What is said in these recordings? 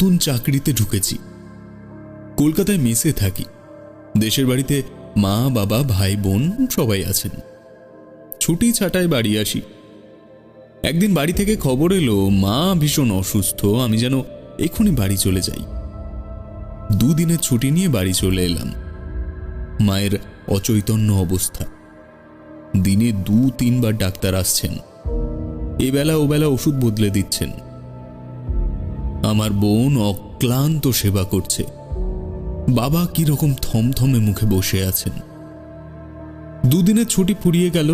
নতুন চাকরিতে ঢুকেছি। কলকাতায় মেসে থাকি। দেশের বাড়িতে মা বাবা ভাই বোন সবাই আছেন। ছুটি ছাটায় বাড়ি আসি। একদিন বাড়ি থেকে খবর এলো মা ভীষণ অসুস্থ, আমি যেন এক্ষুনি বাড়ি চলে যাই। দুদিনের ছুটি নিয়ে বাড়ি চলে এলাম। মায়ের অচৈতন্য অবস্থা। দিনে 2-3 বার ডাক্তার আসছেন, এবেলা ওবেলা ওষুধ বদলে দিচ্ছেন। আমার বোন অক্লান্ত সেবা করছে। বাবা কিরকম থমথমে মুখে বসে আছেন। দুদিনের ছুটি ফুরিয়ে গেল।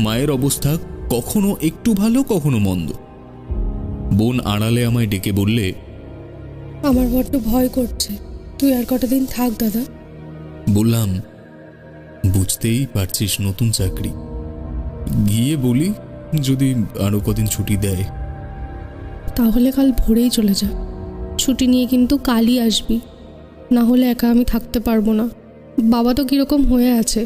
মায়ের অবস্থা কখনো একটু ভালো কখনো মন্দ। বোন আড়ালে আমায় ডেকে বললে, আমার বড্ড ভয় করছে, তুই আর কটা দিন থাক দাদা। বললাম, বুঝতেই পারছিস নতুন চাকরি, গিয়ে বলি যদি আরো কদিন ছুটি দেয়। তাহলে কাল ভোরেই চলে যা। ছুটি নিয়ে কিন্তু কালই আসবি, না হলে একা আমি থাকতে পারবো না। বাবা তো কিরকম হয়ে আছে।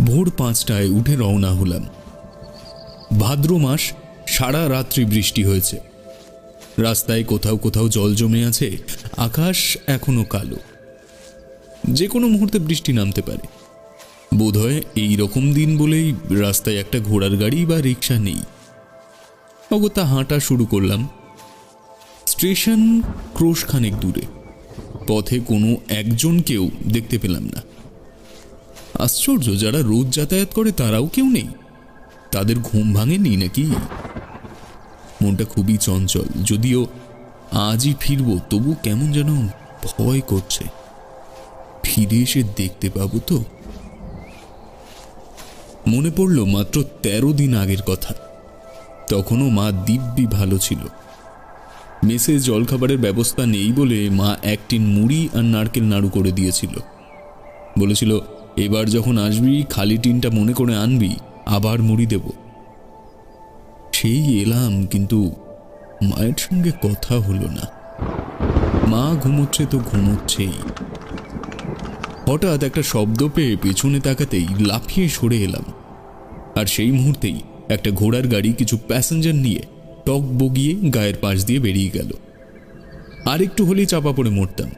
ভোর 5টায় উঠে রওনা হলাম। ভাদ্র মাস, সারা রাত্রি বৃষ্টি হয়েছে। রাস্তায় কোথাও কোথাও জল জমে আছে, আকাশ এখনো কালো। যে কোনো মুহূর্তে বৃষ্টি নামতে পারে। বোধহয় এই রকম দিন বলেই রাস্তায় একটা ঘোড়ার গাড়ি বা রিক্সা নেই। অগত্যা হাঁটা শুরু করলাম। স্টেশন ক্রোশখানেক দূরে। পথে কোনো একজনকেও দেখতে পেলাম না। আশ্চর্য, যারা রোজ যাতায়াত করে তারাও কেউ নেই। তাদের ঘুম ভাঙেনি নাকি? মনটা খুবই চঞ্চল। যদিও আজই ফিরবো, তবু কেমন যেন ভয় করছে। ফিরে এসে দেখতে পাবো তো? মনে পড়ল মাত্র 13 দিন আগের কথা। তখনও মা দিব্যি ভালো ছিল। মেসে জলখাবারের ব্যবস্থা নেই বলে মা 1 টিন মুড়ি আর নারকেল নাড়ু করে দিয়েছিল। বলেছিল, এবার যখন আসবি খালি টিনটা মনে করে আনবি, আবার মুড়ি দেব। সেই এলাম, কিন্তু মায়ের সঙ্গে কথা হলো না। মা ঘুমোচ্ছে তো ঘুমোচ্ছেই। হঠাৎ একটা শব্দ পেয়ে পেছনে তাকাতেই লাফিয়ে সরে এলাম। আর সেই মুহূর্তেই একটা ঘোড়ার গাড়ি কিছু প্যাসেঞ্জার নিয়ে টক বগিয়ে গায়ের পাশ দিয়ে বেরিয়ে গেল। আর একটু হলেই চাপা পড়ে মরতাম।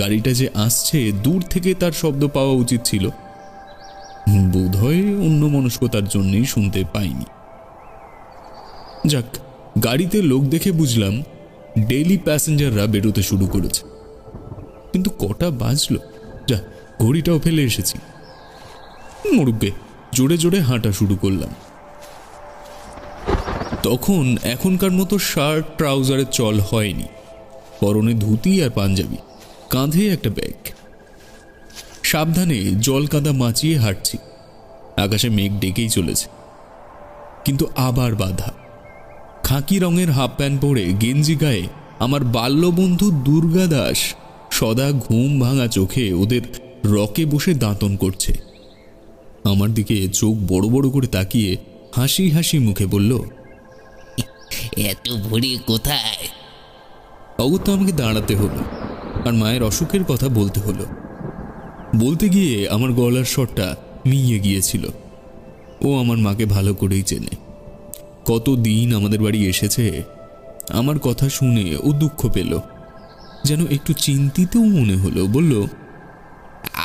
গাড়িটা যে আসছে দূর থেকে তার শব্দ পাওয়া উচিত ছিল। বোধহয় অন্যমনস্কতার জন্যই শুনতে পাইনি। যাক, গাড়িতে লোক দেখে বুঝলাম ডেইলি প্যাসেঞ্জাররা বেরোতে শুরু করেছে। কিন্তু কটা বাজলো, যা ঘড়িটাও ফেলে এসেছি। মুরুব্বে জোরে জোরে হাঁটা শুরু করলাম। তখন এখনকার মতো শার্ট ট্রাউজারের চল হয়নি। পরনে ধুতি আর পাঞ্জাবি, কাঁধে একটা ব্যাগ। সাবধানে জল কাদা মাচিয়ে হাঁটছি। আকাশে মেঘ ডেকেই চলেছে, কিন্তু আবার বাধা। খাকি রঙের হাফ প্যান্ট পরে গেঞ্জি গায়ে আমার বাল্যবন্ধু দুর্গা দাস সদা ঘুম ভাঙা চোখে ওদের রকে বসে দাঁতন করছে। আমার দিকে চোখ বড় বড় করে তাকিয়ে হাসি হাসি মুখে বলল, এত ভোরে কোথায়? অগত্যা আমাকে দাঁড়াতে হলো আর মায়ের অসুখের কথা বলতে হলো। বলতে গিয়ে আমার গলার স্বরটা মিইয়ে গিয়েছিল। ও আমার মাকে ভালো করেই চেনে। কতদিন আমাদের বাড়ি এসেছে। আমার কথা শুনে ও দুঃখ পেল, যেন একটু চিন্তিতও মনে হলো। বলল,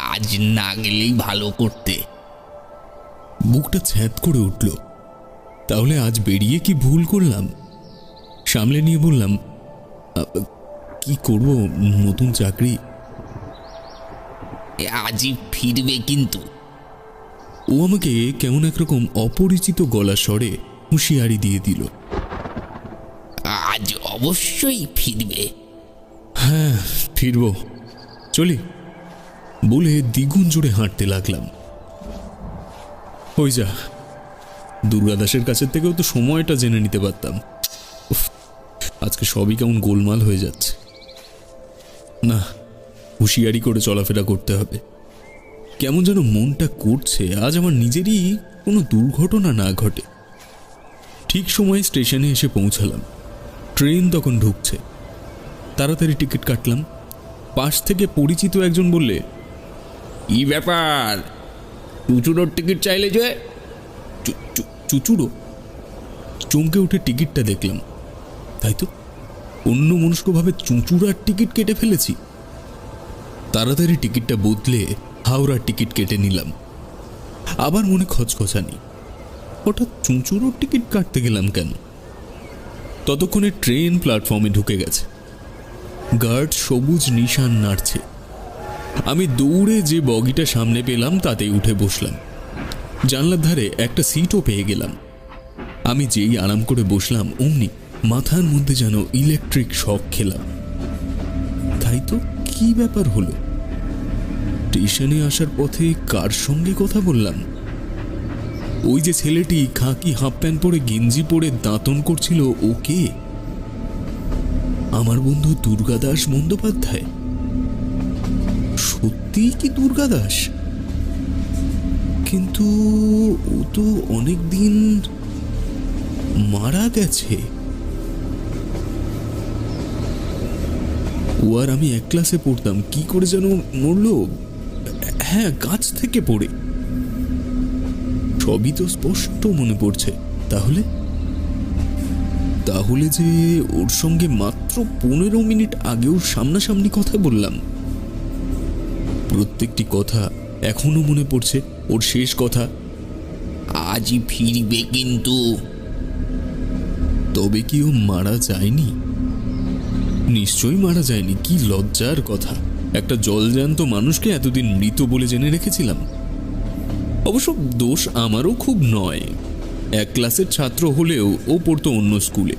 আজ না গেলেই ভালো করতে। বুকটা ছ্যাঁত করে উঠল। তাহলে আজ বেরিয়ে কি ভুল করলাম? সামলে নিয়ে বললাম, কি করব, নতুন চাকরি। আজই ফিরবে কিন্তু। ও আমাকে কেমন একরকম অপরিচিত গলা স্বরে হুঁশিয়ারি দিয়ে দিল। আজ অবশ্যই ফিরবে। হ্যাঁ, ফিরব, চলি বলে দ্বিগুণ জোরে হাঁটতে লাগলাম। ওই যা, দুর্গাদাসের কাছের থেকেও তো সময়টা জেনে নিতে পারতাম। আজকে সবই কেমন গোলমাল হয়ে যাচ্ছে। না, হুঁশিয়ারি করে চলাফেরা করতে হবে। কেমন যেন মনটা করছে আজ আমার নিজেরই কোনো দুর্ঘটনা না ঘটে। ঠিক সময় স্টেশনে এসে পৌঁছালাম। ট্রেন তখন ঢুকছে। তাড়াতাড়ি টিকিট কাটলাম। পাশ থেকে পরিচিত একজন বললে, কি ব্যাপার, চুচুরোর টিকিট চাইলে যে? চুচুড়ো? চমকে উঠে টিকিটটা দেখলাম। তাই তো, অন্য মনস্কভাবে চুঁচুড়ার টিকিট কেটে ফেলেছি। তাড়াতাড়ি টিকিটটা বদলে হাওড়ার টিকিট কেটে নিলাম। আবার মনে খচখচানি, হঠাৎ চুঁচুড়োর টিকিট কাটতে গেলাম কেন? ততক্ষণে ট্রেন প্ল্যাটফর্মে ঢুকে গেছে। গার্ড সবুজ নিশান নাড়ছে। আমি দৌড়ে যে বগিটা সামনে পেলাম তাতে উঠে বসলাম। জানলার ধারে একটা সিটও পেয়ে গেলাম। আমি যেই আরাম করে বসলাম অমনি মাথার মধ্যে যেন ইলেকট্রিক শক খেলাম। তাই তো, কি ব্যাপার হলো? স্টেশনে আসার পথে কার সঙ্গে কথা বললাম? ওই যে ছেলেটি খাকি হাফ প্যান্ট পরে গেঞ্জি পরে দাঁতন করছিল, ও কে? আমার বন্ধু দুর্গাদাস বন্দ্যোপাধ্যায়। সত্যি কি দুর্গাদাস? কিন্তু ও তো অনেকদিন মারা গেছে। ও আর আমি এক ক্লাসে পড়তাম। কি করে যেন মরলো? হ্যাঁ, গাছ থেকে পড়ে। সবই তো স্পষ্ট মনে পড়ছে। তাহলে তাহলে যে ওর সঙ্গে মাত্র 15 মিনিট আগেও সামনাসামনি কথা বললাম। প্রত্যেকটি কথা এখনো মনে পড়ছে। ওর শেষ কথা, আজই ফিরবে কিন্তু। তবে কি ও মারা যায়নি? নিশ্চয়ই মারা যায়নি। কি লজ্জার কথা! একটা জলজ্যান্ত মানুষকে এতদিন মৃত বলে জেনে রেখেছিলাম। অবশ্য দোষ আমারও খুব নয়। এক ক্লাসের ছাত্র হলেও ও পড়তো অন্য স্কুলে।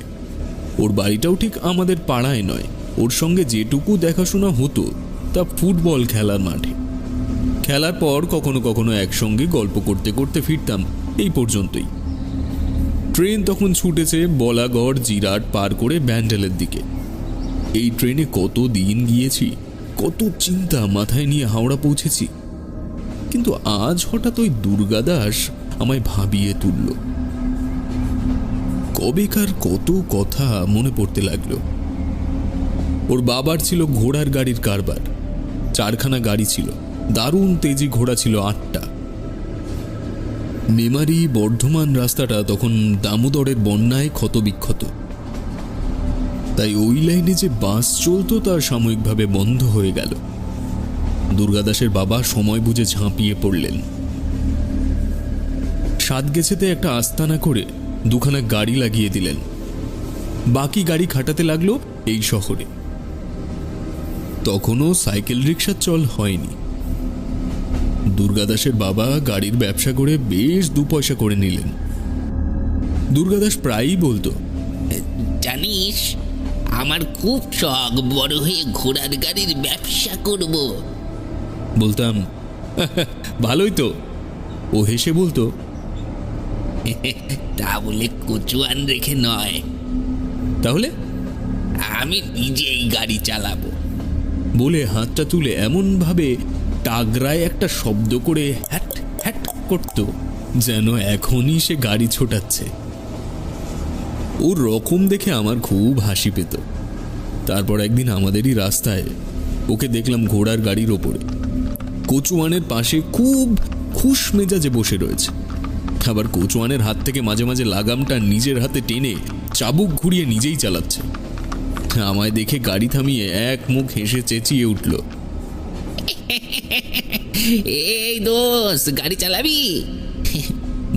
ওর বাড়িটাও ঠিক আমাদের পাড়ায় নয়। ওর সঙ্গে যেটুকু দেখাশোনা হতো তা ফুটবল খেলার মাঠে। খেলার পর কখনো কখনো একসঙ্গে গল্প করতে করতে ফিরতাম, এই পর্যন্তই। ট্রেন তখন ছুটেছে বলাগড় জিরাট পার করে ব্যান্ডেলের দিকে। এই ট্রেনে কত দিন গিয়েছি, কত চিন্তা মাথায় নিয়ে হাওড়া পৌঁছেছি। কিন্তু আজ হঠাৎ ওই দুর্গাদাস আমায় ভাবিয়ে তুলল। কবেকার কত কথা মনে পড়তে লাগলো। ওর বাবার ছিল ঘোড়ার গাড়ির কারবার। 4খানা গাড়ি ছিল, দারুণ তেজি ঘোড়া ছিল 8টা। মেমারি বর্ধমান রাস্তাটা তখন দামোদরের বন্যায় ক্ষতবিক্ষত। তাই ওই লাইনে যে বাস চলতো তা সাময়িকভাবে বন্ধ হয়ে গেল। দুর্গাদাসের বাবা সময় বুঝে ঝাঁপিয়ে পড়লেন। সাতগেছেতে একটা আস্তানা করে 2খানা গাড়ি লাগিয়ে দিলেন। বাকি গাড়ি খাটাতে লাগলো এই শহরে। তখনও সাইকেল রিক্সার চল হয়নি। দুর্গাদাসের বাবা গাড়ির ব্যবসা করে বেশ 2 পয়সা করে নিলেন। দুর্গাদাস প্রায়ই বলতো, জানিস, আমার খুব শখ বড় হয়ে ঘোড়ার গাড়ির ব্যবসা করব। বলতাম, ভালোই তো। ও হেসে বলতো, তা বলে কচুয়ান রেখে নয়, তাহলে আমি নিজেই গাড়ি চালাবো। বলে হাতটা তুলে এমন ভাবে টাগরায় একটা শব্দ করে হ্যাট হ্যাট করত, যেন এখনই সে গাড়ি ছোটাচ্ছে। ওর রকম দেখে আমার খুব হাসি পেত। তারপর একদিন আমাদেরই রাস্তায় ওকে দেখলাম ঘোড়ার গাড়ির ওপরে কচুয়ানের পাশে খুব খুশ মেজাজে বসে রয়েছে। আবার কচুয়ানের হাত থেকে মাঝে মাঝে লাগামটা নিজের হাতে টেনে চাবুক ঘুরিয়ে নিজেই চালাচ্ছে। আমায় দেখে গাড়ি থামিয়ে এক মুখ হেসে চেঁচিয়ে উঠল, এই দোস্ত, গাড়ি চালাবি?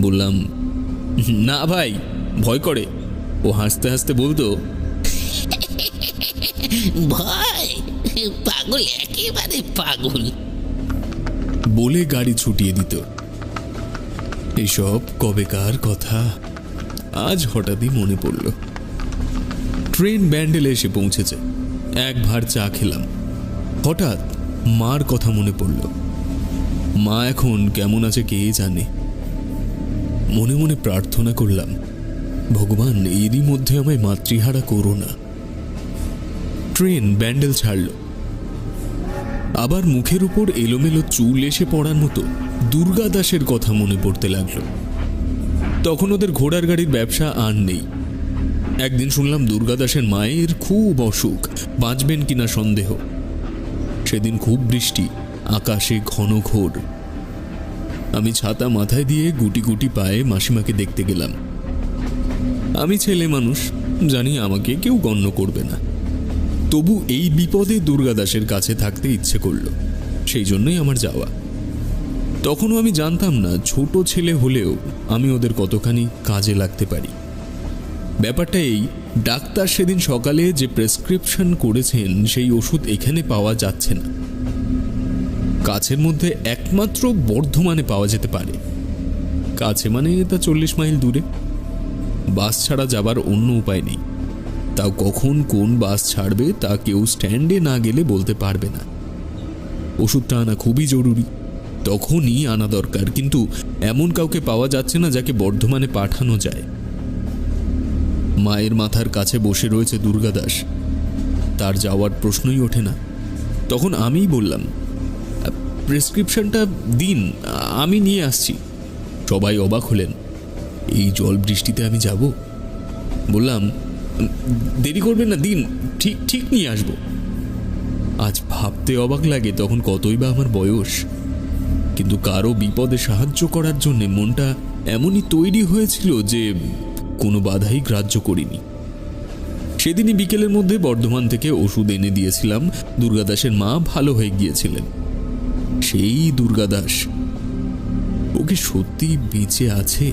বললাম, না ভাই, ভয় করে। ও হাসতে হাসতে বলতো, ভয়? পাগল, একেবারে পাগল। বলে গাড়ি ছুটিয়ে দিত। এসব কবেকার কথা আজ হঠাৎই মনে পড়ল। ট্রেন ব্যান্ডেলে এসে পৌঁছেছে। এক ভার চা খেলাম। হঠাৎ মার কথা মনে পড়ল। মা এখন কেমন আছে কে জানে। মনে মনে প্রার্থনা করলাম, ভগবান এরই মধ্যে আমায় মাতৃহারা করো না। ট্রেন ব্যান্ডেল ছাড়ল। আবার মুখের উপর এলোমেলো চুল এসে পড়ার মতো দুর্গাদাসের কথা মনে পড়তে লাগলো। তখন ওদের ঘোড়ার গাড়ির ব্যবসা আর নেই। একদিন শুনলাম দুর্গাদাসের মায়ের খুব অসুখ, বাঁচবেন কিনা সন্দেহ। সেদিন খুব বৃষ্টি, আকাশে ঘন ঘোর। আমি ছাতা মাথায় দিয়ে গুটি গুটি পায়ে মাসিমাকে দেখতে গেলাম। আমি ছেলে মানুষ, জানি আমাকে কেউ গণ্য করবে না, তবু এই বিপদে দুর্গাদাসের কাছে থাকতে ইচ্ছে করল, সেই জন্যই আমার যাওয়া। তখনও আমি জানতাম না ছোট ছেলে হলেও আমি ওদের কতখানি কাজে লাগতে পারি। ব্যাপারটা এই, ডাক্তার সেদিন সকালে যে প্রেসক্রিপশন করেছেন সেই ওষুধ এখানে পাওয়া যাচ্ছে না, কাছের মধ্যে একমাত্র বর্ধমানে পাওয়া যেতে পারে। কাছে মানে তা 40 মাইল দূরে। বাস ছাড়া যাবার অন্য উপায় নেই, তাও কখন কোন বাস ছাড়বে তা কেউ স্ট্যান্ডে না গেলে বলতে পারবে না। ওষুধটা আনা খুবই জরুরি, তখনই আনা দরকার, কিন্তু এমন কাউকে পাওয়া যাচ্ছে না যাকে বর্ধমানে পাঠানো যায়। মায়ের মাথার কাছে বসে রয়েছে দুর্গাদাস, তার যাওয়ার প্রশ্নই ওঠে না। তখন আমিই বললাম, প্রেসক্রিপশনটা দিন, আমি নিয়ে আসছি। সবাই অবাক হলেন, এই জল বৃষ্টিতে আমি যাব? বললাম, দেরি করবেন না, দিন, ঠিক ঠিক নিয়ে আসব। আজ ভাবতে অবাক লাগে তখন কতই বা আমার বয়স, কিন্তু কারো বিপদে সাহায্য করার জন্য মনটা এমনই তৈরি হয়েছিল যে কোনো বাধাই গ্রাহ্য করিনি। সেদিনই বিকেলের মধ্যে বর্ধমান থেকে ওষুধ এনে দিয়েছিলাম। দুর্গাদাসের মা ভালো হয়ে গিয়েছিলেন। সেই দুর্গাদাস, ওকে সত্যি বেঁচে আছে?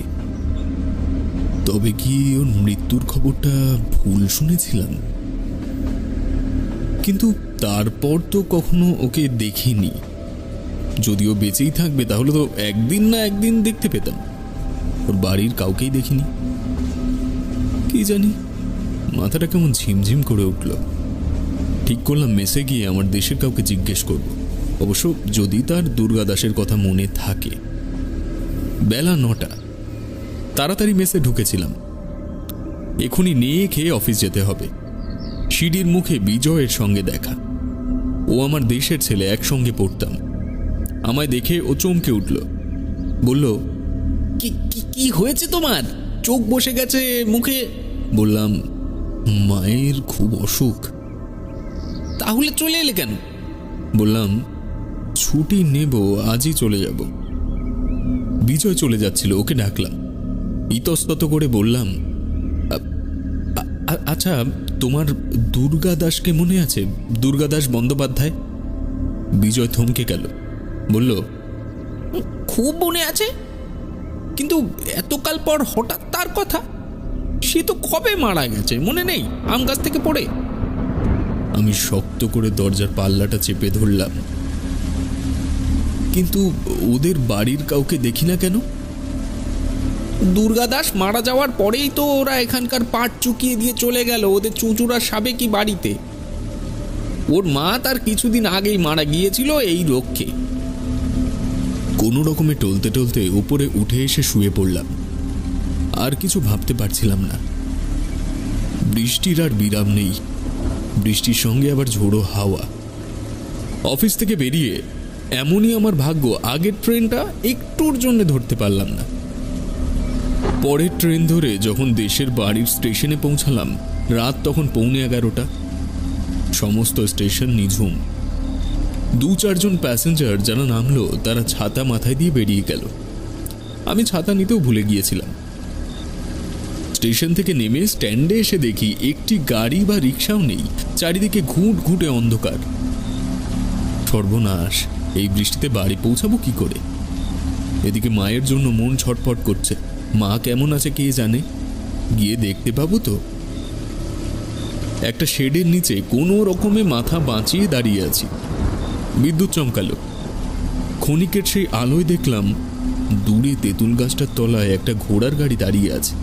তবে কি ওর মৃত্যুর খবরটা ভুল শুনেছিলাম? কিন্তু তারপর তো কখনো ওকে দেখিনি। যদিও বেঁচেই থাকবে তাহলে তো একদিন না একদিন দেখতে পেতাম। ওর বাড়ির কাউকেই দেখিনি। কি জানি, মাথাটা কেমন ঝিমঝিম করে উঠল। ঠিক করলাম মেসে গিয়ে আমার দেশের কাউকে জিজ্ঞেস করব, অবশ্য যদি তার দুর্গাদাসের কথা মনে থাকে। বেলা 9টা। তাড়াতাড়ি মেসে ঢুকেছিলাম। এখনই নিয়ে খেয়ে অফিস যেতে হবে। সিঁড়ির মুখে বিজয়ের সঙ্গে দেখা। ও আমার দেশের ছেলে, একসঙ্গে পড়তাম। আমায় দেখে ও চমকে উঠল, বলল, কি হয়েছে তোমার? চোখ বসে গেছে মুখে। বললাম, মায়ের খুব অসুখ। তাহলে চলে এলে কেন? বললাম, ছুটি নেব, আজই চলে যাব। বিজয় চলে যাচ্ছিল, ওকে ডাকলাম। ইতস্তত করে বললাম, আচ্ছা, তোমার দুর্গাদাসকে মনে আছে? দুর্গাদাস বন্দ্যোপাধ্যায়? বিজয় থমকে গেল, বলল, খুব মনে আছে, কিন্তু এতকাল পর হঠাৎ তার কথা? সে তো কবে মারা গেছে, মনে নেই? আম গাছ থেকে পড়ে। আমি শক্ত করে দরজার পাল্লাটা চেপে ধরলাম। কিন্তু ওদের বাড়ির কাউকে দেখি না কেন? দুর্গাদাস মারা যাওয়ার পরেই তো ওরা এখানকার পাট চুকিয়ে দিয়ে চলে গেল ওদের চুঁচুড়ার সাবেকি বাড়িতে। ওর মা তার কিছুদিন আগেই মারা গিয়েছিল এই রক্ষে। কোনো রকমে টলতে টলতে উপরে উঠে এসে শুয়ে পড়লাম। আর কিছু ভাবতে পারছিলাম না। বৃষ্টির আর বিরাম নেই, বৃষ্টির সঙ্গে আবার ঝোড়ো হাওয়া। অফিস থেকে বেরিয়ে এমনই আমার ভাগ্য, আগের ট্রেনটা একটুর জন্য ধরতে পারলাম না। পরের ট্রেন ধরে যখন দেশের বাড়ির স্টেশনে পৌঁছালাম, রাত তখন 11:15। সমস্ত স্টেশন নিঝুম। 2-4 জন প্যাসেঞ্জার যারা নামলো তারা ছাতা মাথায় দিয়ে বেরিয়ে গেল। আমি ছাতা নিতেও ভুলে গিয়েছিলাম। স্টেশন থেকে নেমে স্ট্যান্ডে এসে দেখি একটি গাড়ি বা রিক্সাও নেই, চারিদিকে ঘুট ঘুটে অন্ধকার। সর্বনাশ, এই বৃষ্টিতে বাড়ি পৌঁছাবো কি করে? এদিকে মায়ের জন্য মন ছটফট করছে। মা কেমন আছে কে জানে, গিয়ে দেখতে পাবো তো। একটা শেডের নিচে কোনো রকমে মাথা বাঁচিয়ে দাঁড়িয়ে আছি। বিদ্যুৎ চমকালো। ক্ষণিকের সেই আলোয় দেখলাম দূরে তেঁতুল গাছটার তলায় একটা ঘোড়ার গাড়ি দাঁড়িয়ে আছে।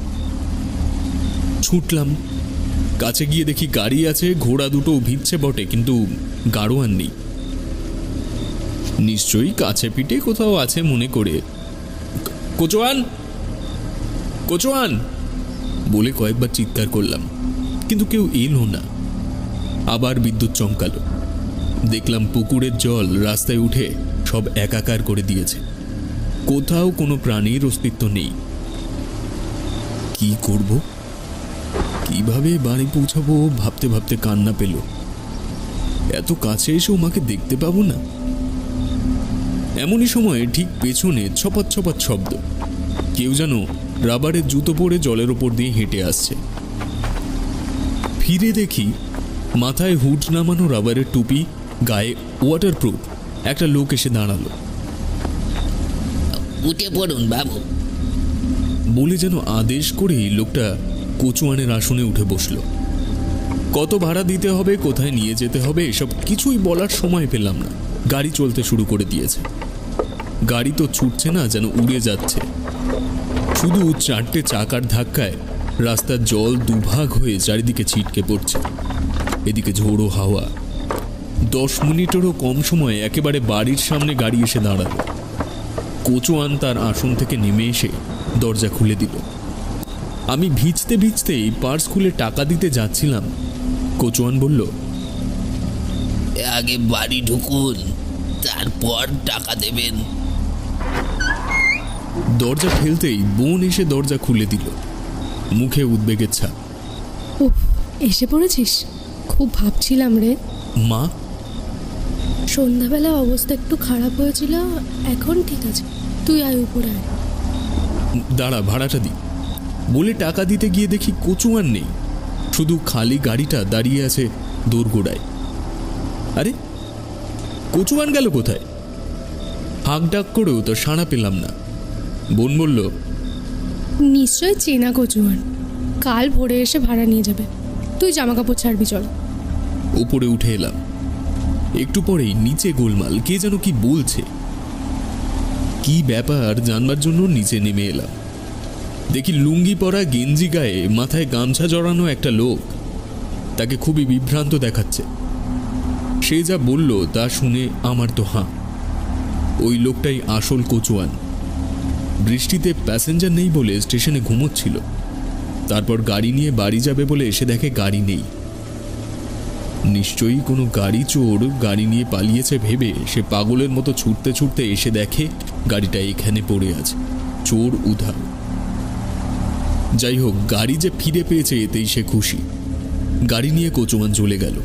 ছুটলাম, কাছে গিয়ে দেখি গাড়ি আছে, ঘোড়া দুটো ভিজছে বটে, কিন্তু গাড়োয়ান নেই। নিশ্চয়ই কাছে পিঠে কোথাও আছে মনে করে কোচোয়ান কোচোয়ান বলে কয়েকবার চিৎকার করলাম, কিন্তু কেউ এলো না। আবার বিদ্যুৎ চমকালো। দেখলাম পুকুরের জল রাস্তায় উঠে সব একাকার করে দিয়েছে। কোথাও কোনো প্রাণীর অস্তিত্ব নেই। কি করব, কিভাবে বাড়ি পৌঁছাবো ভাবতে ভাবতে কান্না পেল। এত কাছে এসেও মাকে দেখতে পাবো না। এমনই সময় ঠিক পেছনে ছপাত ছপাত শব্দ। কেউ যেন রাবারের জুতো পরে জলের ওপর দিয়ে হেঁটে আসছে। ফিরে দেখি মাথায় হুড নামানো রাবারের টুপি, গায়ে ওয়াটারপ্রুফ একটা লোক এসে দাঁড়ালো। উঠে পড়ুন বাবু। বলে যেন আদেশ করেই লোকটা কচুয়ানের আসনে উঠে বসল। কত ভাড়া দিতে হবে, কোথায় নিয়ে যেতে হবে, এসব কিছুই বলার সময় পেলাম না। গাড়ি চলতে শুরু করে দিয়েছে। গাড়ি তো ছুটছে না, যেন উড়ে যাচ্ছে। শুধু 4টে চাকার ধাক্কায় রাস্তার জল দুভাগ হয়ে চারিদিকে ছিটকে পড়ছে। এদিকে ঝোড়ো হাওয়া। 10 মিনিটেরও কম সময়ে একেবারে বাড়ির সামনে গাড়ি এসে দাঁড়ালো। কচুয়ান তার আসন থেকে নেমে এসে দরজা খুলে দিল। আমি ভিজতে ভিজতেই পার্স খুলে টাকা দিতে যাচ্ছিলাম। কচুয়ান বলল, আগে বাড়ি ঢুকুন, তারপর টাকা দেবেন। দরজা ঠেলতেই বোন এসে দরজা খুলে দিল, মুখে উদ্বেগের ছাপ। উফ, এসে পড়েছিস? খুব ভাবছিলাম রে। মা? সন্ধ্যাবেলা অবস্থা একটু খারাপ হয়েছিল, এখন ঠিক আছে। তুই আয়, উপরে আয়। দাঁড়া, ভাড়াটা দি। বলে টাকা দিতে গিয়ে দেখি কচুয়ান নেই, শুধু খালি গাড়িটা দাঁড়িয়ে আছে দোরগোড়ায়। আরে, কচুয়ান গেল কোথায়? হাঁক ডাক করেও তো সাড়া পেলাম না। বোন বলল, নিশ্চয় চেনা কচুয়ান, কাল ভোরে এসে ভাড়া নিয়ে যাবে। তুই জামা কাপড় ছাড়বি, চল। উপরে উঠে এলাম। একটু পরেই নিচে গোলমাল, কে যেন কি বলছে। কি ব্যাপার জানবার জন্য নিচে নেমে এলাম। দেখি লুঙ্গি পরা, গেঞ্জি গায়ে, মাথায় গামছা জড়ানো একটা লোক। তাকে খুবই বিভ্রান্ত দেখাচ্ছে। সে যা বলল তা শুনে আমার তো হাঁ। ওই লোকটাই আসল কচুয়ান। বৃষ্টিতে প্যাসেঞ্জার নেই বলে স্টেশনে ঘুমোচ্ছিল। তারপর গাড়ি নিয়ে বাড়ি যাবে বলে এসে দেখে গাড়ি নেই। নিশ্চয়ই কোনো গাড়ি চোর গাড়ি নিয়ে পালিয়েছে ভেবে সে পাগলের মতো ছুটতে ছুটতে এসে দেখে গাড়িটা এখানে পড়ে আছে। চোর উধাও। যাই হোক, গাড়ি যে ফিরে পেয়েছে এতেই সে খুশি। গাড়ি নিয়ে কচুয়ান চলে গেল,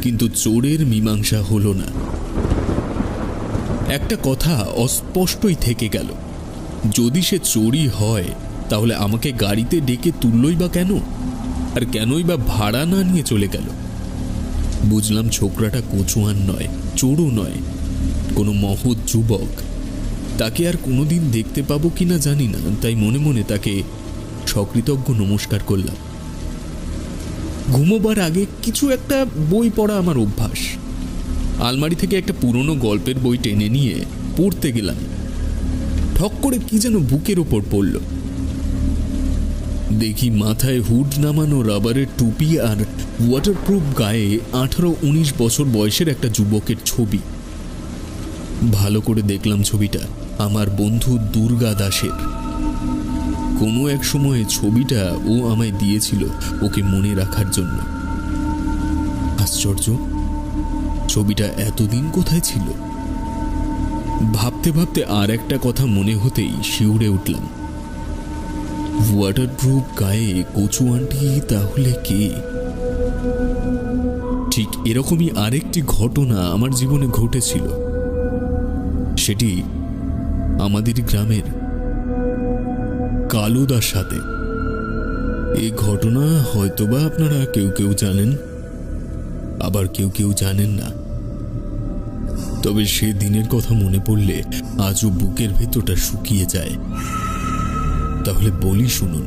কিন্তু চোরের মীমাংসা হলো না। একটা কথা অস্পষ্টই থেকে গেল। যদি সে চোরই হয়, তাহলে আমাকে গাড়িতে ডেকে তুললই বা কেন? আর কেনই বা ভাড়া না নিয়ে চলে গেল? বুঝলাম ছোকরাটা কচুয়ান নয়, চোরও নয়, কোনো মহৎ যুবক। তাকে আর কোনোদিন দেখতে পাবো কিনা জানি না, তাই মনে মনে তাকে সকৃতজ্ঞ নমস্কার করলাম। ঘুমোবার আগে কিছু একটা বই পড়া আমার অভ্যাস। আলমারি থেকে একটা পুরনো গল্পের বই টেনে নিয়ে পড়তে গেলাম। ঠক করে কি যেন বুকের ওপর পড়ল। দেখি মাথায় হুড নামানো রাবারের টুপি আর ওয়াটারপ্রুফ গায়ে 18-19 বছর বয়সের একটা যুবকের ছবি। ভালো করে দেখলাম ছবিটা আমার বন্ধু দুর্গা দাসের। কোনো এক সময়ে ছবিটা ও আমায় দিয়েছিল ওকে মনে রাখার জন্য। আশ্চর্য, ছবিটা এতদিন কোথায় ছিল? ভাবতে ভাবতে আর একটা কথা মনে হতেই শিউরে উঠলাম। ওয়াটারপ্রুফ গায়ে কচুয়ানটি তাহলে কে? ঠিক এরকমই আরেকটি ঘটনা আমার জীবনে ঘটেছিল। সেটি আমাদের গ্রামের কালুদার সাথে। এই ঘটনা হয়তোবা আপনারা কেউ কেউ জানেন, আবার কেউ কেউ জানেন না। তবে সে দিনের কথা মনে পড়লে আজও বুকের ভেতরটা শুকিয়ে যায়। তাহলে বলি, শুনুন।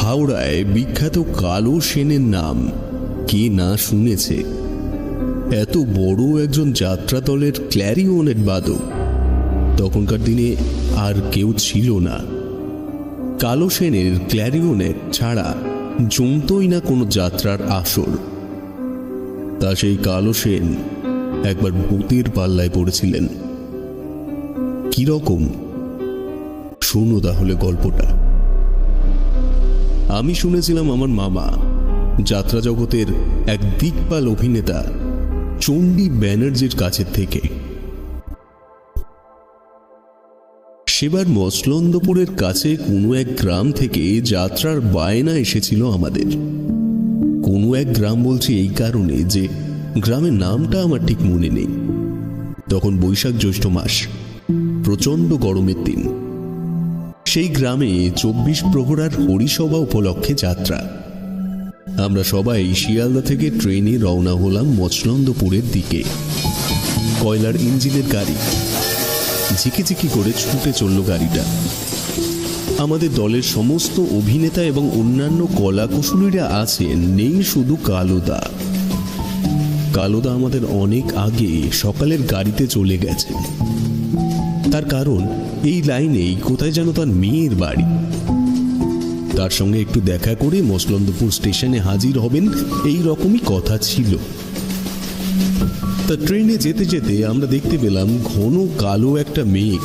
হাওড়ায় বিখ্যাত কালো সেনের নাম কে না শুনেছে? এত বড় একজন যাত্রা দলের ক্ল্যারিওনেট বাদক তখনকার দিনে আর কেউ ছিল না। কালো সেনের ক্ল্যারিওনেট ছাড়া জমতই না কোনো যাত্রার আসর। তা সেই কালো সেন একবার ভূতের পাল্লায় পড়েছিলেন। কিরকম? শোনো তাহলে গল্পটা। আমি শুনেছিলাম আমার মামা, যাত্রা জগতের এক দিকপাল অভিনেতা চণ্ডী ব্যানার্জির কাছের থেকে। সেবার মসলন্দপুরের কাছে কোনো এক গ্রাম থেকে যাত্রার বায়না এসেছিল আমাদের। কোনো এক গ্রাম বলছি এই কারণে যে গ্রামের নামটা আমার ঠিক মনে নেই। তখন বৈশাখ জ্যৈষ্ঠ মাস, প্রচণ্ড গরমের দিন। সেই গ্রামে 24 প্রহরার হরিসভা উপলক্ষে যাত্রা। আমরা সবাই শিয়ালদা থেকে ট্রেনে রওনা হলাম মচলন্দপুরের দিকে। কয়লার ইঞ্জিনের গাড়ি, ঝিকিঝিকি করে ছুটে চলল গাড়িটা। আমাদের দলের সমস্ত অভিনেতা এবং অন্যান্য কলাকুশলীরা আছেন, নেই শুধু কালুদা। কালুদা আমাদের অনেক আগে সকালের গাড়িতে চলে গেছে। তার কারণ এই লাইনেই কোথায় যেন তার মেয়ের বাড়ি। তার সঙ্গে একটু দেখা করে মচলন্দপুর স্টেশনে হাজির হবেন, এই রকমই কথা ছিল। তা ট্রেনে যেতে যেতে আমরা দেখতে পেলাম ঘন কালো একটা মেঘ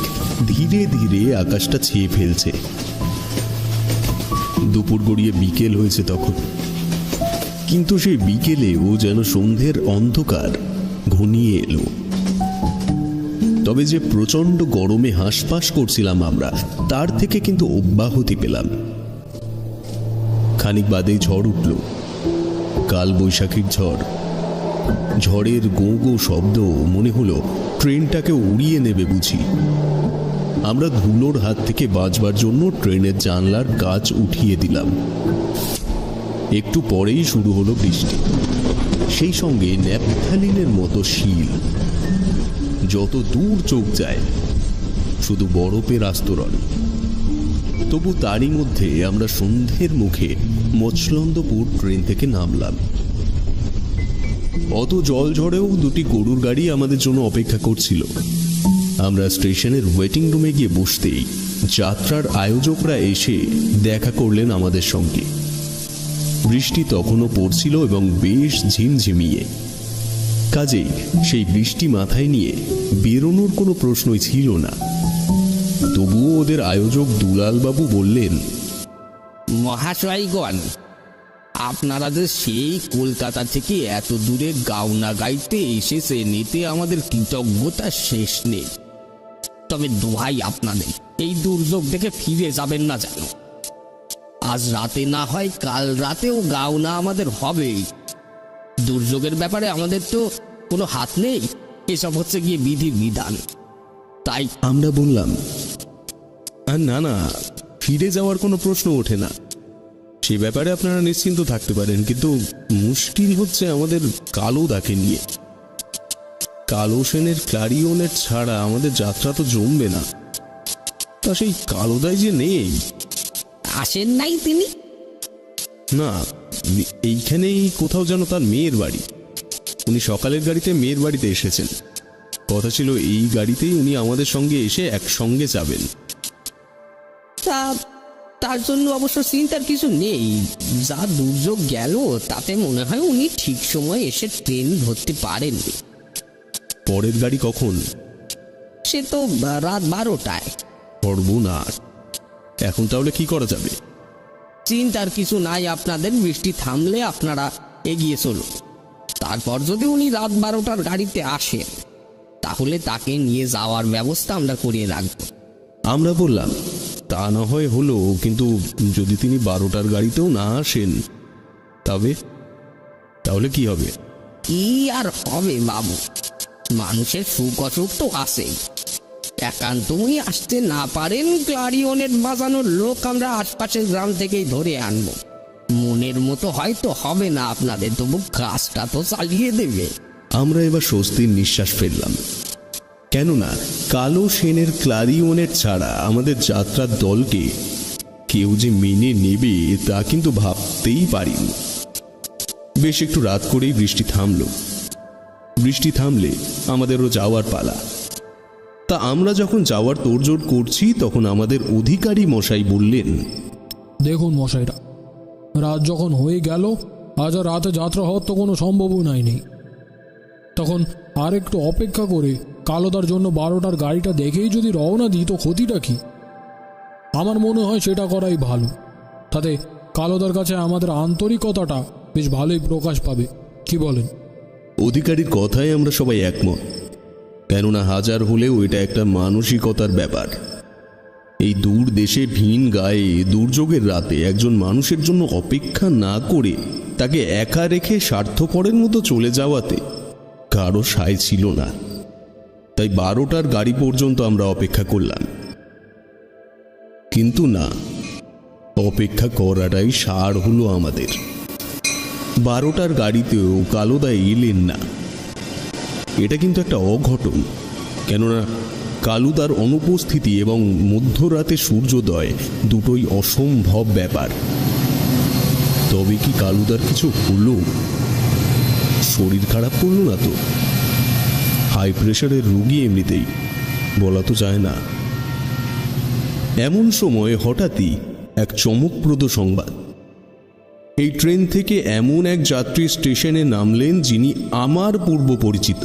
ধীরে ধীরে আকাশটা ছেয়ে ফেলছে। দুপুর গড়িয়ে বিকেল হয়েছে তখন, কিন্তু সেই বিকেলেও যেন সন্ধ্যের অন্ধকার ঘনিয়ে এলো। তবে যে প্রচণ্ড গরমে হাঁসফাঁস করছিলাম আমরা, তার থেকে কিন্তু অব্যাহতি পেলাম। খানিক বাদেই ঝড় উঠল, কাল বৈশাখীর ঝড়। ঝড়ের গো গো শব্দ মনে হলো ট্রেনটাকে উড়িয়ে নেবে বুঝি। আমরা ধুলোর হাত থেকে বাঁচবার জন্য ট্রেনের জানলার কাচ উঠিয়ে দিলাম। একটু পরেই শুরু হলো বৃষ্টি, সেই সঙ্গে ন্যাপথালিনের মতো শীল। যত দূর চোখ যায় শুধু বরফের আস্তরণ। তবু তারই মধ্যে আমরা সন্ধ্যের মুখে মচলন্দপুর ট্রেন থেকে নামলাম। অত জল ঝড়েও দুটি গরুর গাড়ি আমাদের জন্য অপেক্ষা করছিল। আমরা স্টেশনের ওয়েটিং রুমে গিয়ে বসতেই যাত্রার আয়োজকরা এসে দেখা করলেন আমাদের সঙ্গে। বৃষ্টি তখনও পড়ছিল এবং বেশ ঝিমঝিমিয়ে। কাজেই সেই বৃষ্টি মাথায় নিয়ে বেরোনোর কোনো প্রশ্নই ছিল না। তবুও ওদের আয়োজক দুলালবাবু বললেন, মহাশয়গণ, আপনারা যে সেই কলকাতা থেকে এত দূরে গাওনা গাইতে এসেছেন, এতে আমাদের কৃতজ্ঞতা শেষ নেই। তবে দোহাই আপনাদের, এই দুর্যোগ দেখে ফিরে যাবেন না যেন। আজ রাতে না হয় কাল রাতেও গাওনা আমাদের হবেই। দুর্যোগের ব্যাপারে আমাদের তো কোনো হাত নেই, এসব হচ্ছে গিয়ে বিধির বিধান। তাই আমরা বললাম, না না, ফিরে যাওয়ার কোনো প্রশ্ন ওঠে না, সে ব্যাপারে আপনারা নিশ্চিন্ত থাকতে পারেন। কিন্তু মুশকিল হচ্ছে আমাদের কালুদাকে নিয়ে। কালো সেনের ক্লারিওনেট ছাড়া আমাদের যাত্রা তো জমবে না। তা সেই কালুদাই যে নেই। আসেন নাই তিনি? না, এইখানেই কোথাও যেন তার মেয়ের বাড়ি। উনি সকালের গাড়িতে মেয়ের বাড়িতে এসেছেন। কথা ছিল এই গাড়িতেই উনি আমাদের সঙ্গে এসে একসঙ্গে যাবেন। তার জন্য অবশ্য চিন্তার কিছু নেই। যা দুর্যোগ গেল তাতে মনে হয় উনি ঠিক সময় এসে ট্রেন ধরতে পারেননি। পরের গাড়ি কখন? সে তো রাত 12টায়। সর্বনাশ, এখন তাহলে কি করা যাবে? চিন্তার কিছু নাই আপনাদের। বৃষ্টি থামলে আপনারা এগিয়ে চলুন। তারপর যদি উনি রাত 12টার গাড়িতে আসেন, তাহলে তাকে নিয়ে যাওয়ার ব্যবস্থা আমরা করিয়ে রাখব। আমরা বললাম, তা না হয় হলো, কিন্তু যদি তিনি 12টার গাড়িতেও না আসেন, তাহলে কি হবে? কি আর হবে বাবু, মানুষের সুখ অসুখ তো আছেই। একান্ত উনি আসতে না পারেন, ক্লারিওনেট বাজানোর লোক আমরা আশপাশের গ্রাম থেকেই ধরে আনবো। মনের মতো হয়তো হবে না আপনাদের, তবু কাজটা তো চালিয়ে দেবে। আমরা এবার স্বস্তির নিঃশ্বাস ফেললাম। কেননা কালো সেনের ক্লারিওনেট ছাড়া আমাদের যাত্রার দলকে কেউ যে মেনে নেবে তা কিন্তু ভাবতেই পারিনি। বেশ একটু রাত করেই বৃষ্টি থামল। বৃষ্টি থামলে আমাদেরও যাওয়ার পালা। তা আমরা যখন যাওয়ার তোড়জোড় করছি, তখন আমাদের অধিকারী মশাই বললেন, দেখুন মশাইরা, রাত যখন হয়ে গেল, আজ আর রাতে যাত্রা হওয়ার তো কোনো সম্ভাবনাই নেই। তখন আর একটু অপেক্ষা করে কালোদার জন্য 12টার গাড়িটা দেখেই যদি রওনা দিই, তো ক্ষতিটা কি? আমার মনে হয় সেটা করাই ভালো। তাতে কালোদার কাছে আমাদের আন্তরিকতাটা বেশ ভালোই প্রকাশ পাবে। কি বলেন? অধিকারীর কথায় আমরা সবাই একমত। কেননা হাজার হলেও এটা একটা মানসিকতার ব্যাপার। এই দূর দেশে ভিন গায়ে দুর্যোগের রাতে একজন মানুষের জন্য অপেক্ষা না করে তাকে একা রেখে স্বার্থপরের মতো চলে যাওয়াতে কারো সায় ছিল না। তাই 12টার গাড়ি পর্যন্ত আমরা অপেক্ষা করলাম। কিন্তু না, অপেক্ষা করাটাই সার হলো আমাদের। 12টার গাড়িতেও কালুদা এলেন না। এটা কিন্তু একটা অঘটন, কেননা কালুদার অনুপস্থিতি এবং মধ্যরাতে সূর্যোদয় দুটোই অসম্ভব ব্যাপার। তবে কি কালুদার কিছু হলো? শরীর খারাপ করল না তো? হাই প্রেশারের রোগী এমনিতেই, বলা তো যায় না। এমন সময় হঠাৎই এক চমকপ্রদ সংবাদ। এই ট্রেন থেকে এমন এক যাত্রী স্টেশনে নামলেন যিনি আমার পূর্ব পরিচিত।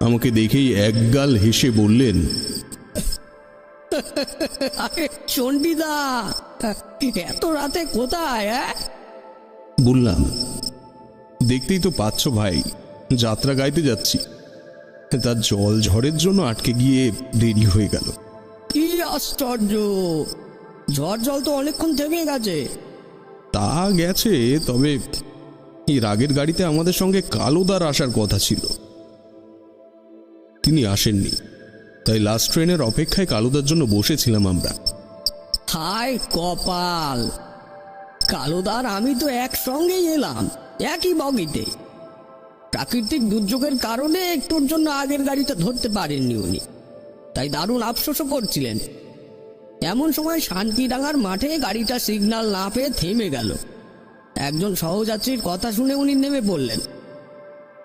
আমাকে দেখেই একগাল হেসে বললেন, চণ্ডীদা, এত রাতে কোথায়? বললাম, দেখতেই তো পাচ্ছ ভাই, যাত্রা গাইতে যাচ্ছি। তার জল ঝড়ের জন্য আটকে গিয়ে দেরি হয়ে গেল। কি আশ্চর্য, ঝড় জল তো অনেকক্ষণ থেমে গেছে। তা গেছে, তবে এর আগের গাড়িতে আমাদের সঙ্গে কালুদার আসার কথা ছিল, তিনি আসেননি। তাই লাস্ট ট্রেনের অপেক্ষায় কালুদার জন্য বসেছিলাম আমরা। হায় কপাল, কালুদার আমি তো একসঙ্গেই এলাম, একই বগিতে। প্রাকৃতিক দুর্যোগের কারণে একটুর জন্য আগের গাড়িটা ধরতে পারেননি উনি, তাই দারুণ আফসোসও করছিলেন। এমন সময় শান্তিডাঙ্গার মাঠে গাড়িটা সিগন্যাল না পেয়ে থেমে গেল। একজন সহযাত্রীর কথা শুনে উনি নেমে পড়লেন।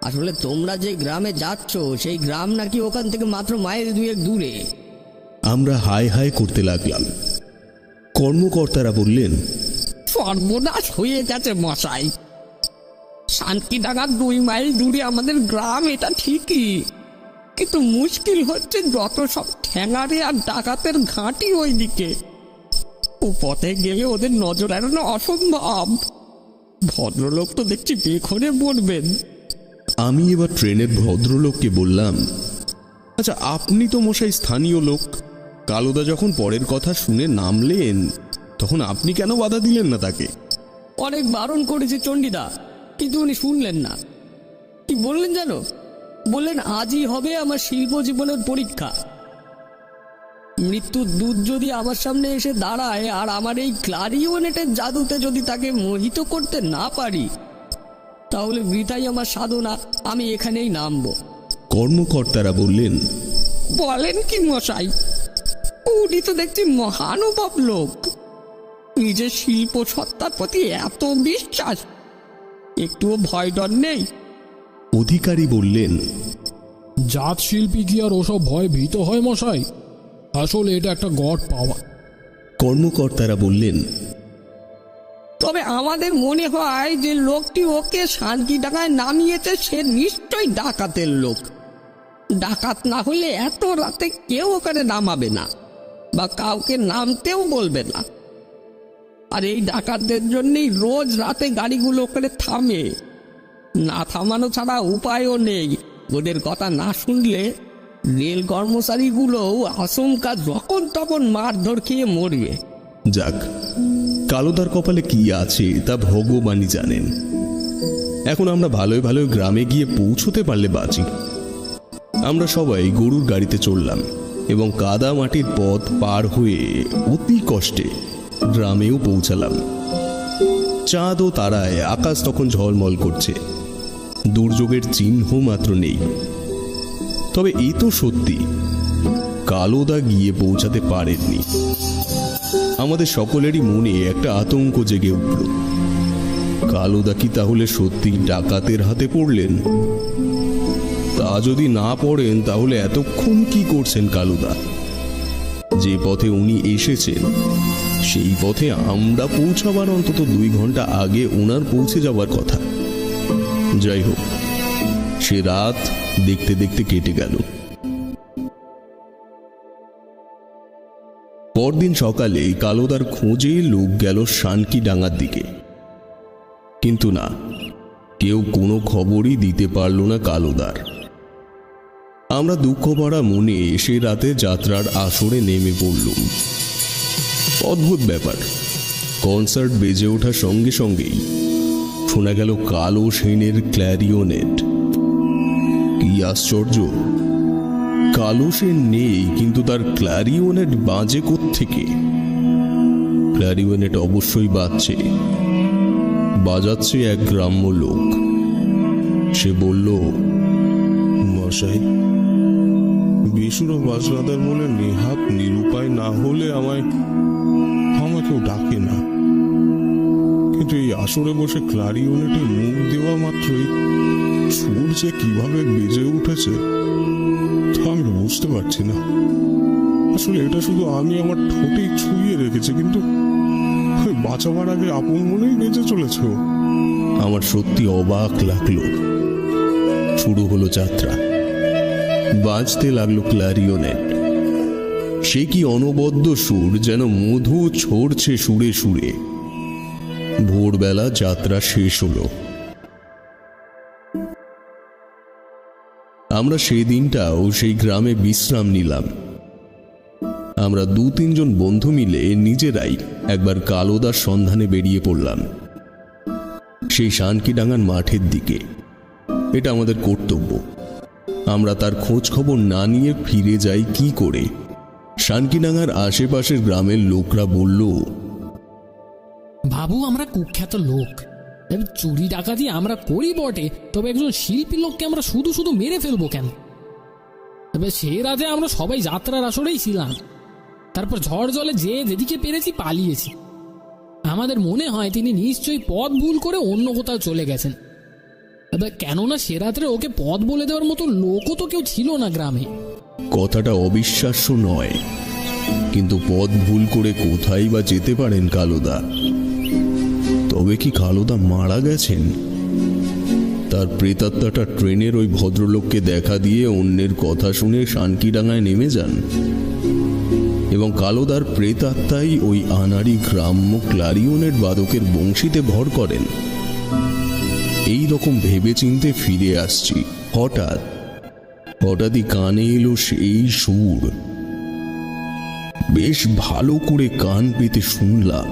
আসলে তোমরা যে গ্রামে যাচ্ছ সেই গ্রাম নাকি ওখান থেকে মাত্র মাইল 2 দূরে। আমরা হাই হাই করতে লাগলাম। কর্মকর্তারা বললেন, সর্বনাশ হয়ে গেছে মশাই, শান্তিডাঙ্গার 2 মাইল দূরে আমাদের গ্রাম, এটা ঠিকই, কিন্তু মুশকিল হচ্ছে যত সব ঠ্যাঙারে আর ডাকাতের ঘাঁটি ওই দিকে। ও পথে গেলে ওদের নজর এড়ানো অসম্ভব। ভদ্রলোক তো দেখছি বেখনে মরবেন। আমি এবার ট্রেনের ভদ্রলোককে বললাম, আচ্ছা আপনি তো মশাই স্থানীয় লোক, কালুদা যখন পরের কথা শুনে নামলেন তখন আপনি কেন বাধা দিলেন না তাকে? অনেক বারণ করেছে চণ্ডীদা, কিন্তু উনি শুনলেন না। কি বললেন জানো? বললেন আজই হবে আমার শিল্প জীবনের পরীক্ষা। মৃত্যুর দূত যদি আমার সামনে এসে দাঁড়ায় আর আমার এই ক্লারিওনেটের জাদুতে যদি তাকে মোহিত করতে না পারি, তাহলে বৃথাই আমার সাধনা, আমি এখানেই নামবো। কর্মকর্তারা বললেন, বলেন কি মশাই, উনি তো দেখছি মহানুভব লোক, নিজের শিল্প সত্তার প্রতি এত বিশ্বাস, একটুও ভয় ডর নেই। অধিকারী বললেন, জাত শিল্পী কি আর ওসব ভয় ভীত হয় মশাই? আসলে এটা একটা গড পাওয়া। কর্মকর্তারা বললেন, তবে আমাদের মনে হয় যে লোকটি ওকে শান্তিডাঙ্গায় নামিয়েছে সে নিশ্চয়ই ডাকাতের লোক। ডাকাত না হলে এত রাতে কেউ ওখানে নামাবে না বা কাউকে নামতেও বলবে না। আর এই ডাকাতদের জন্যই রোজ রাতে গাড়িগুলো ওখানে থামে। না থামানো ছাড়া উপায়ও নেই। ওদের কথা না শুনলে রেল কর্মচারীগুলোও আচমকা যখন তখন মারধর খেয়ে মরবে। যাক, কালুদার কপালে কি আছে তা ভগবানই জানেন। এখন আমরা ভালোই ভালোই গ্রামে গিয়ে পৌঁছতে পারলে বাঁচি। আমরা সবাই গরুর গাড়িতে চললাম এবং কাদা মাটির পথ পার হয়ে অতি কষ্টে গ্রামেও পৌঁছালাম। চাঁদ ও তারায় আকাশ তখন ঝলমল করছে, দুর্যোগের চিহ্ন মাত্র নেই। তবে এই তো সত্যি, কালুদা গিয়ে পৌঁছাতে পারেননি। আমাদের সকলেরই মনে একটা আতঙ্ক জেগে উঠল। কালুদা কি তাহলে সত্যি ডাকাতের হাতে পড়লেন? তা যদি না পড়েন তাহলে এতক্ষণ কি করছেন কালুদা? যে পথে উনি এসেছেন সেই পথে আমরা পৌঁছাবার অন্তত 2 ঘন্টা আগে ওনার পৌঁছে যাওয়ার কথা। যাই হোক, সে রাত দেখতে দেখতে কেটে গেল। পরদিন সকালে কালুদার খোঁজে লোক গেল শানকিডাঙ্গার দিকে, কিন্তু না, কেউ কোনো খবরই দিতে পারল না কালুদার। আমরা দুঃখ ভরা মনে সে রাতে যাত্রার আসরে নেমে পড়লুম। অদ্ভুত ব্যাপার, কনসার্ট বেজে ওঠার সঙ্গে সঙ্গেই শোনা গেল কালো সেনের ক্ল্যারিওনেট। কি আশ্চর্য, কালো সেন নেই, কিন্তু তার ক্ল্যারিওনেট বাজে কোত্থেকে? ক্ল্যারিওনেট অবশ্যই বাজছে, বাজাচ্ছে এক গ্রাম্য লোক। সে বলল, মশাই, বেসুরো বাজনাদার মনে নেহাত নিরুপায় না হলে আমাকেও ডাকে না, কিন্তু এই আসরে বসে ক্লারিওনেটে মুখ দেওয়া মাত্রই সুর যে কিভাবে বেজে উঠেছে তা আমি বুঝতে পারছি না। আসলে এটা শুধু আমি আমার ঠোঁটেই ছুঁয়ে রেখেছি, কিন্তু বাঁচাবার আগে আপন মনেই বেজে চলেছে ও। আমার সত্যি অবাক লাগলো। শুরু হলো যাত্রা, বাজতে লাগলো ক্ল্যারিওনেট। সে কি অনবদ্য সুর, যেন মধু ছড়ছে সুরে সুরে। ভোরবেলা যাত্রা শেষ হলো। আমরা সেই দিনটাও সেই গ্রামে বিশ্রাম নিলাম। আমরা 2-3 জন বন্ধু মিলে নিজেরাই একবার কালোদার সন্ধানে বেরিয়ে পড়লাম সেই শানকিডাঙ্গার মাঠের দিকে। এটা আমাদের কর্তব্য। আমরা তার খোঁজ খবর না নিয়ে ফিরে যাই কি করে? শানকিডাঙ্গার আশেপাশের গ্রামের লোকরা বলল, বাবু, আমরা কুখ্যাত লোক, চুরি ডাকাতি আমরা করি বটে, তবে একজন শিল্পী লোককে আমরা শুধু শুধু মেরে ফেলবো কেন? তবে সে রাতে আমরা সবাই যাত্রার আসরেই ছিলাম। তারপর ঝড় জলে যেদিকে পেরেছি পালিয়েছি। আমাদের মনে হয় তিনি নিশ্চয়ই পথ ভুল করে অন্য কোথাও চলে গেছেন। তবে কেননা সে রাত্রে ওকে পথ বলে দেওয়ার মতো লোকও তো কেউ ছিল না গ্রামে। কথাটা অবিশ্বাস্য নয়, কিন্তু পথ ভুল করে কোথায় বা যেতে পারেন কালোদা? তবে কি কালোদা মারা গেছেন? তার প্রেতাত্মাটা ট্রেনের ওই ভদ্রলোককে দেখা দিয়ে অন্যের কথা শুনে শানকিডাঙ্গায় নেমে যান, এবং কালোদার প্রেতাত্মাই ওই আনাড়ি গ্রাম্য ক্লারিওনেট বাদকের বংশীতে ভর করেন। এই রকম ভেবে চিনতে ফিরে আসছি, হঠাৎই কানে এলো সেই সুর। বেশ ভালো করে কান পেতে শুনলাম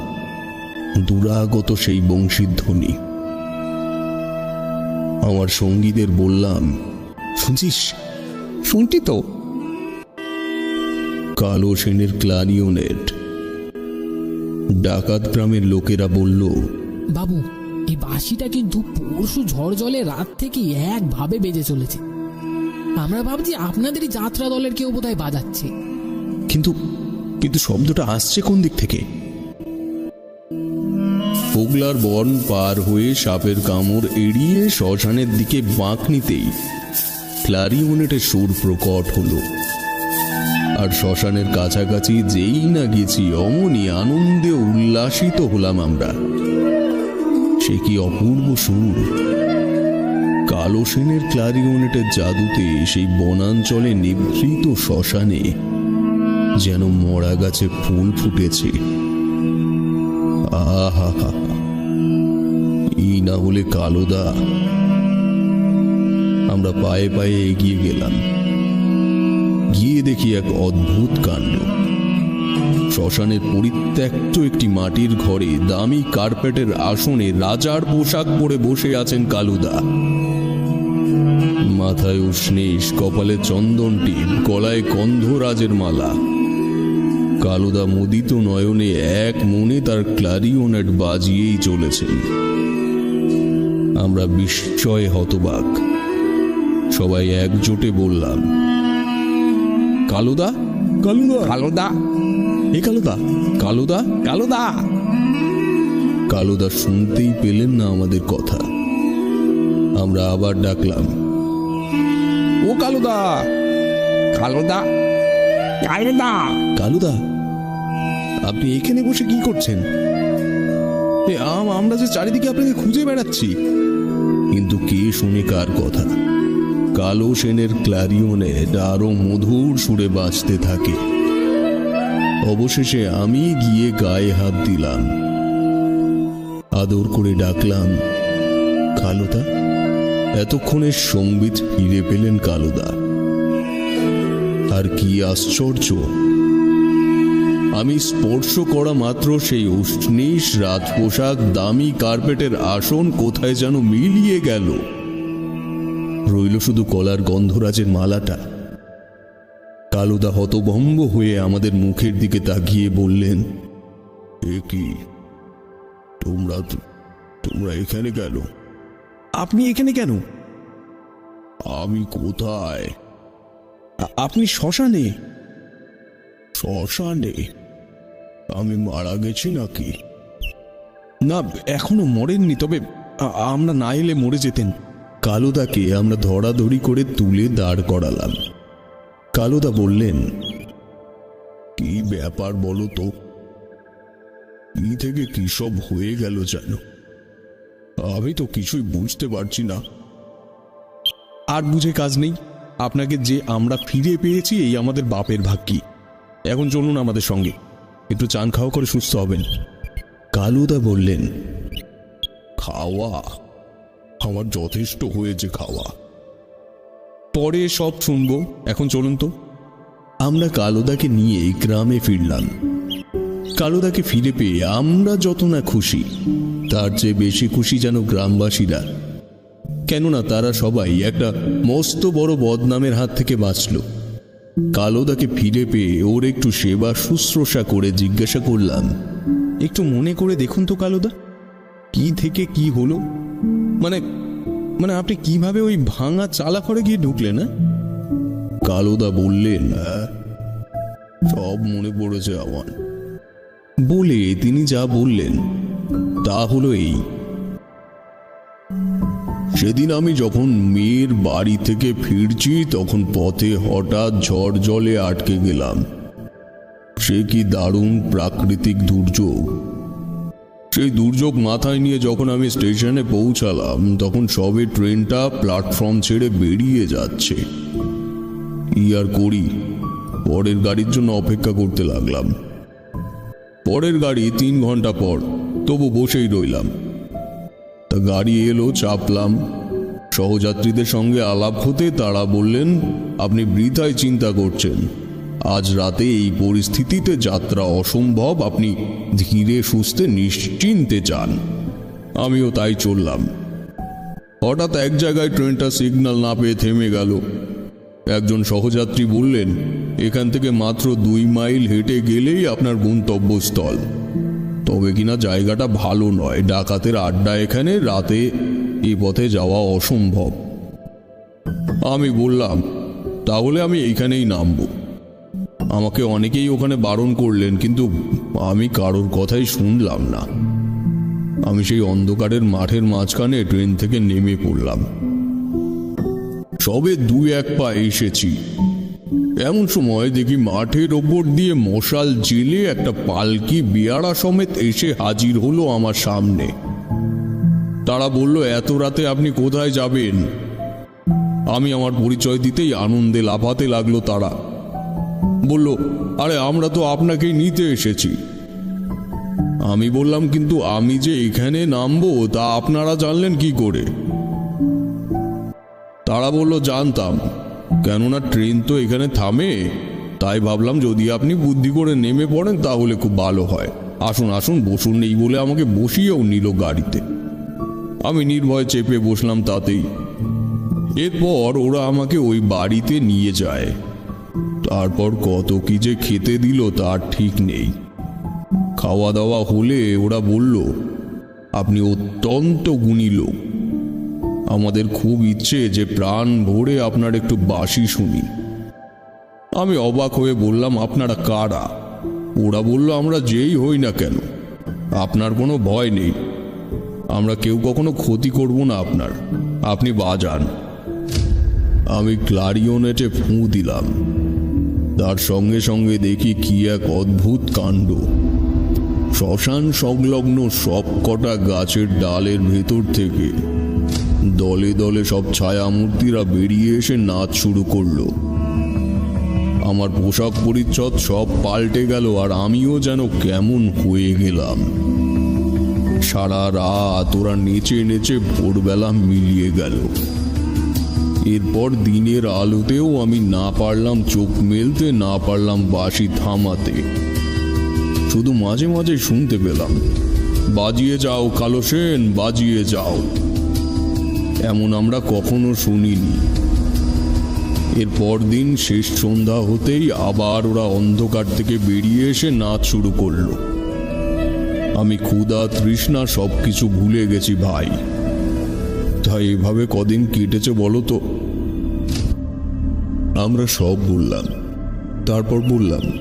দুরাগত সেই বংশীধ্বনি। আমার সঙ্গীদের বললাম, শুনছিস? শুনছি তো। কালো সেনের ক্লারিওনেট। ডাকাত গ্রামের লোকেরা বলল, বাবু, এই বাঁশিটা কিন্তু পরশু ঝড় জলে রাত থেকে একভাবে বেজে চলেছে। আমরা ভাবছি আপনাদেরই যাত্রা দলের কেউ বোধহয় বাজাচ্ছে। কিন্তু শব্দটা আসছে কোন দিক থেকে? পোগলার বন পার হয়ে সাপের কামড় এড়িয়ে শ্মশানের দিকে বাঁক নিতেই ক্লারিওনেটের সুর প্রকট হলো। আর শ্মশানের কাছাকাছি যেই না গেছি, অমনি আনন্দে উল্লাসিত হলাম আমরা। সে কি অপূর্ব সুর! কালো সেনের ক্লারিওনেটের জাদুতে সেই বনাঞ্চলে নিভৃত শ্মশানে যেন মরা গাছে ফুল ফুটেছে। আহা, এই না হলে কালোদা! আমরা পায়ে পায়ে এগিয়ে গেলাম। গিয়ে দেখি এক অদ্ভুত কাণ্ড। শ্মশানের পরিত্যক্ত একটি মাটির ঘরে দামি কার্পেটের আসনে রাজার পোশাক পরে বসে আছেন কালুদা। মাথায় উষ্ণীষ, কপালে চন্দন টিপ, গলায় গন্ধরাজের মালা। কালুদা মুদিত নয়নে এক মনে তার ক্লারিওনেট বাজিয়েই চলেছেন। আমরা বিস্ময়ে হতবাক। সবাই একজোটে বললাম, কালুদা, কালুদা, কালোদা, এ কালুদা, কালুদা, কালোদা। কালুদা শুনতেই পেলেন না আমাদের কথা। আমরা আবার ডাকলাম, ও কালোদা, কালোদা, কালোদা। কালুদা, আপনি এখানে বসে কি করছেন? আমরা যে চারিদিকে আপনাকে খুঁজে বেড়াচ্ছি। কিন্তু কে শুনে কার কথা? কালো সেনের ক্লারিওনেট আরো মধুর সুরে বাজতে থাকে। অবশেষে আমি গিয়ে গায়ে হাত দিলাম, আদর করে ডাকলাম, কালুদা। এতক্ষণে সংবিত ফিরে পেলেন কালুদা। আর কি আশ্চর্য, আমি স্পর্শ করা মাত্র সেই উষ্ণীষ রাত পোশাক, দামি কার্পেটের আসন কোথায় যেন মিলিয়ে গেল। রইল শুধু গলার গন্ধরাজের মালাটা। কালুদা হতভম্ব হয়ে আমাদের মুখের দিকে তাকিয়ে বললেন, এ কি, তোমরা এখানে কেন? আপনি এখানে কেন? আমি কোথায়? আপনি শ্মশানে। শ্মশানে? আমি মারা গেছি নাকি? না, এখনো মরেননি, তবে আমরা না এলে মরে যেতেন। কালুদাকে আমরা ধরাধরি করে তুলে দাঁড় করালাম। কালুদা বললেন, কি ব্যাপার বলো তো? কি থেকে কি সব হয়ে গেল জানো? আমি তো কিছুই বুঝতে পারছি না। আর বুঝে কাজ নেই, আপনাকে যে আমরা ফিরে পেয়েছি এই আমাদের বাপের ভাগ্যি। এখন চলুন আমাদের সঙ্গে, একটু চান খাওয়া করে সুস্থ হবেন। কালুদা বললেন, খাওয়া? আমার যথেষ্ট হয়েছে খাওয়া। পরে সব শুনবো, এখন চলুন তো। আমরা কালুদাকে নিয়ে গ্রামে ফিরলাম। কালুদাকে ফিরে পেয়ে আমরা যত না খুশি, তার চেয়ে বেশি খুশি যেন গ্রামবাসীরা। কেননা তারা সবাই একটা মস্ত বড় বদনামের হাত থেকে বাঁচল। কালুদাকে ফিরে পেয়ে ওর একটু সেবা শুশ্রূষা করে জিজ্ঞাসা করলাম, একটু মনে করে দেখুন তো কালুদা, কি থেকে কি হলো? মানে মানে আপনি কিভাবে ওই ভাঙা চালা করে গিয়ে ঢুকলেন? না কালুদা বললেন, সব মনে পড়েছে আমার। বলে তিনি যা বললেন তা হলো এই, সেদিন আমি যখন মেয়ের বাড়ি থেকে ফিরছি তখন পথে হঠাৎ ঝড় জলে আটকে গেলাম। সে কি দারুণ প্রাকৃতিক দুর্যোগ! সেই দুর্যোগ মাথায় নিয়ে যখন আমি স্টেশনে পৌঁছালাম তখন সবে ট্রেনটা প্ল্যাটফর্ম ছেড়ে বেরিয়ে যাচ্ছে। কি আর করি, পরের গাড়ির জন্য অপেক্ষা করতে লাগলাম। পরের গাড়ি 3 ঘন্টা পর, তবু বসেই রইলাম। তা গাড়ি এলো, চাপলাম। সহযাত্রীদের সঙ্গে আলাপ হতে তারা বললেন, আপনি বৃথায় চিন্তা করছেন, আজ রাতে এই পরিস্থিতিতে যাত্রা অসম্ভব, আপনি ধীরে সুস্থে নিশ্চিন্তে যান। আমিও তাই চললাম। হঠাৎ এক জায়গায় ট্রেনটা সিগন্যাল না পেয়ে থেমে গেল। একজন সহযাত্রী বললেন, এখান থেকে মাত্র 2 মাইল হেঁটে গেলেই আপনার গন্তব্যস্থল। তবে কিনা জায়গাটা ভালো নয়, ডাকাতের আড্ডা এখানে, রাতে এই পথে যাওয়া অসম্ভব। আমি বললাম, তাহলে আমি এইখানেই নামব। আমাকে অনেকেই ওখানে বারণ করলেন, কিন্তু আমি কারোর কথাই শুনলাম না। আমি সেই অন্ধকারের মাঠের মাঝখানে ট্রেন থেকে নেমে পড়লাম। সবে 2-1 পা এসেছি, এমন সময় দেখি মাঠের ওপর দিয়ে মশাল জেলে একটা পালকি বেয়ারা সমেত এসে হাজির হলো আমার সামনে। তারা বলল, এত রাতে আপনি কোথায় যাবেন? আমি আমার পরিচয় দিতেই আনন্দে লাফাতে লাগলো তারা। বলল, আরে আমরা তো আপনাকেই নিতে এসেছি। আমি বললাম, কিন্তু আমি যে এখানে নামবো তা আপনারা জানলেন কি করে? তারা বলল, জানতাম, কেননা ট্রেন তো এখানে থামে, তাই ভাবলাম যদি আপনি বুদ্ধি করে নেমে পড়েন তাহলে খুব ভালো হয়। আসুন আসুন বসুন। এই বলে আমাকে বসিয়েও নিল গাড়িতে। আমি নির্ভয়ে চেপে বসলাম তাতেই। এরপর ওরা আমাকে ওই বাড়িতে নিয়ে যায়। তারপর কত কি যে খেতে দিল তার ঠিক নেই। খাওয়া দাওয়া হলে ওরা বলল, আপনি অত্যন্ত গুণী লোক, আমাদের খুব ইচ্ছে যে প্রাণ ভরে আপনার একটু বাঁশি শুনি। আমি অবাক হয়ে বললাম, আপনারা কারা? ওরা বলল, আমরা যেই হই না কেন, আপনার কোনো ভয় নেই, আমরা কেউ কখনো ক্ষতি করব না আপনার, আপনি বাজান। আমি ক্লারিওনেটে ফুঁ দিলাম। তার সঙ্গে সঙ্গে দেখি কি এক অদ্ভুত কাণ্ড। শ্মশান সংলগ্ন সব কটা গাছের ডালের ভেতর থেকে দলে দলে সব ছায়ামূর্তিরা বেরিয়ে এসে নাচ শুরু করলো। আমার পোশাক পরিচ্ছদ সব পাল্টে গেল, আর আমিও যেন কেমন হয়ে গেলাম। সারা রাত ওরা নেচে নেচে ভোরবেলা মিলিয়ে গেল। এরপর দিনের আলোতেও আমি না পারলাম চোখ মেলতে, না পারলাম বাঁশি থামাতে। শুধু মাঝে মাঝে শুনতে পেলাম, বাজিয়ে যাও কালো সেন, বাজিয়ে যাও। এমন আমরা কখনো শুনিনি। এর পরদিন শেষ সন্ধ্যা হতেই আবার ওরা অন্ধকার থেকে বেরিয়ে এসে নাচ শুরু করলো। আমি ক্ষুধা তৃষ্ণা সবকিছু ভুলে গেছি ভাই। তাই এভাবে কদিন কেটেছে বলো তো? আমরা সব বললাম, তারপর বললাম,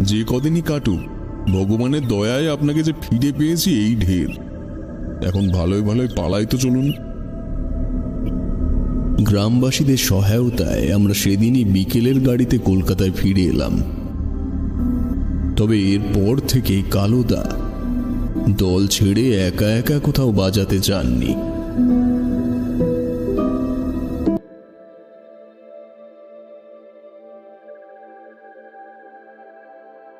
যে কদিনই কাটুক, ভগবানের দয়ায় আপনাকে যে ফিরে পেয়েছি এই ঢের। এখন ভালোই ভালোই পালাই তো চলুন। গ্রামবাসীদের সহায়তায় আমরা সেদিনই বিকেলের গাড়িতে কলকাতায় ফিরে এলাম। তবে এরপর থেকে কালোদা দল ছেড়ে একা একা কোথাও বাজাতে চাননি।